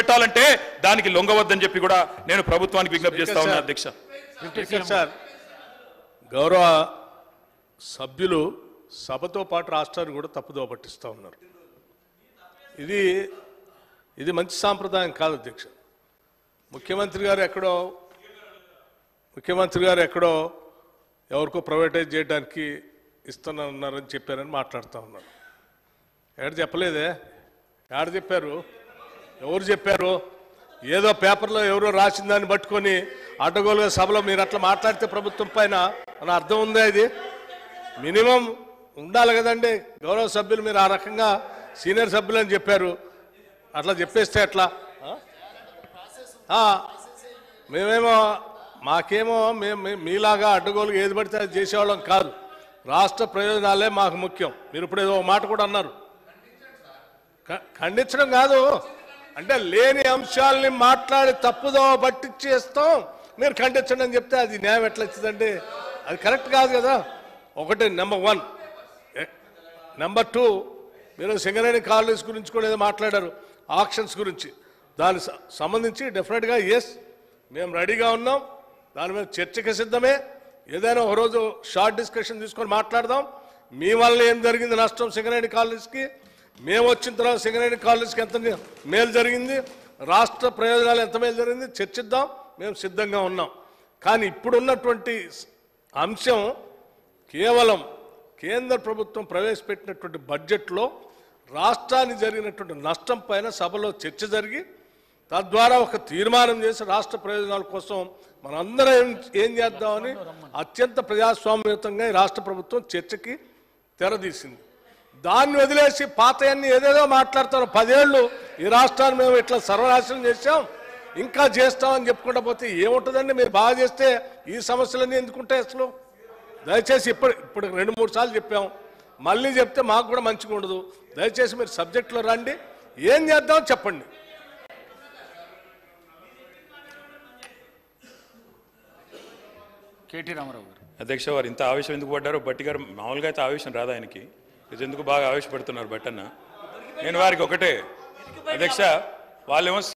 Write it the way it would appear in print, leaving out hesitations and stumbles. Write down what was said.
పెట్టాలంటే దానికి లొంగవద్దని చెప్పి కూడా నేను ప్రభుత్వానికి విజ్ఞప్తి చేస్తా ఉన్నా అధ్యక్ష. సార్, గౌరవ సభ్యులు సభతో పాటు రాష్ట్రాన్ని కూడా తప్పుదోవ పట్టిస్తూ ఉన్నారు. ఇది మంచి సాంప్రదాయం కాదు అధ్యక్ష. ముఖ్యమంత్రి గారు ఎక్కడో ఎవరికో ప్రైవేటైజ్ చేయడానికి ఇస్తున్నారని చెప్పారని మాట్లాడుతూ ఉన్నారు. ఎక్కడ చెప్పలేదే, ఎక్కడ చెప్పారు, ఎవరు చెప్పారు? ఏదో పేపర్లో ఎవరో రాసిన దాన్ని పట్టుకొని అడ్డగోలుగా సభలో మీరు అట్లా మాట్లాడితే ప్రభుత్వం పైన మన అర్థం ఉందా? ఇది మినిమం ఉండాలి కదండి. గౌరవ సభ్యులు మీరు ఆ రకంగా సీనియర్ సభ్యులు అని చెప్పారు, అట్లా చెప్పేస్తే ఎట్లా? మాకేమో మీలాగా అడ్డగోలుగా ఏది పడితే అది చేసేవాళ్ళం కాదు. రాష్ట్ర ప్రయోజనాలే మాకు ముఖ్యం. మీరు ఇప్పుడు ఏదో మాట కూడా అన్నారు, ఖండించడం కాదు అంటే లేని అంశాలని మాట్లాడి తప్పుదో పట్టించేస్తాం, మీరు ఖండించండి అని చెప్తే అది న్యాయం ఎట్లా వచ్చిందండి? అది కరెక్ట్ కాదు కదా. ఒకటి నెంబర్ 1. నెంబర్ 2, మీరు సింగరేణి కాలనీస్ గురించి కూడా ఏదో మాట్లాడారు, ఆక్షన్స్ గురించి. దానికి సంబంధించి డెఫినెట్గా ఎస్, మేము రెడీగా ఉన్నాం, దాని మీద చర్చకి సిద్ధమే. ఏదైనా ఒకరోజు షార్ట్ డిస్కషన్ తీసుకొని మాట్లాడదాం. మీ వల్ల ఏం జరిగింది నష్టం సింగరేణి కాలనీస్కి, మేము వచ్చిన తర్వాత సింగరేణి కాలనీస్కి ఎంత మేలు జరిగింది, రాష్ట్ర ప్రయోజనాలు ఎంత మేలు జరిగింది చర్చిద్దాం, మేము సిద్ధంగా ఉన్నాం. కానీ ఇప్పుడున్నటువంటి అంశం కేవలం కేంద్ర ప్రభుత్వం ప్రవేశపెట్టినటువంటి బడ్జెట్లో రాష్ట్రానికి జరిగినటువంటి నష్టం పైన సభలో చర్చ జరిగి తద్వారా ఒక తీర్మానం చేసి రాష్ట్ర ప్రయోజనాల కోసం మనందరం ఏం చేద్దామని అత్యంత ప్రజాస్వామ్యయుతంగా ఈ రాష్ట్ర ప్రభుత్వం చర్చకి తెరదీసింది. దాన్ని వదిలేసి పాతయన్ని ఏదేదో మాట్లాడతారు. 10 ఏళ్ళు ఈ రాష్ట్రాన్ని మేము ఇట్లా సర్వనాశనం చేశాం, ఇంకా చేస్తామని చెప్పుకుంటా పోతే ఏముంటుందండి? మీరు బాగా చేస్తే ఈ సమస్యలన్నీ ఎందుకుంటాయి అసలు? దయచేసి ఇప్పుడు 2-3 సార్లు చెప్పాం, మళ్ళీ చెప్తే మాకు కూడా మంచిగా ఉండదు. దయచేసి మీరు సబ్జెక్టులో రండి, ఏం చేద్దాం చెప్పండి. కేటీ రామారావు గారు. అధ్యక్ష, వారు ఇంత ఆవేశం ఎందుకు పడ్డారో బట్టి గారు మామూలుగా అయితే ఆవేశం రాదు ఆయనకి, ఇది ఎందుకు బాగా ఆవేశపడుతున్నారు బట్టన్న. నేను వారికి ఒకటే అధ్యక్ష, వాళ్ళేమో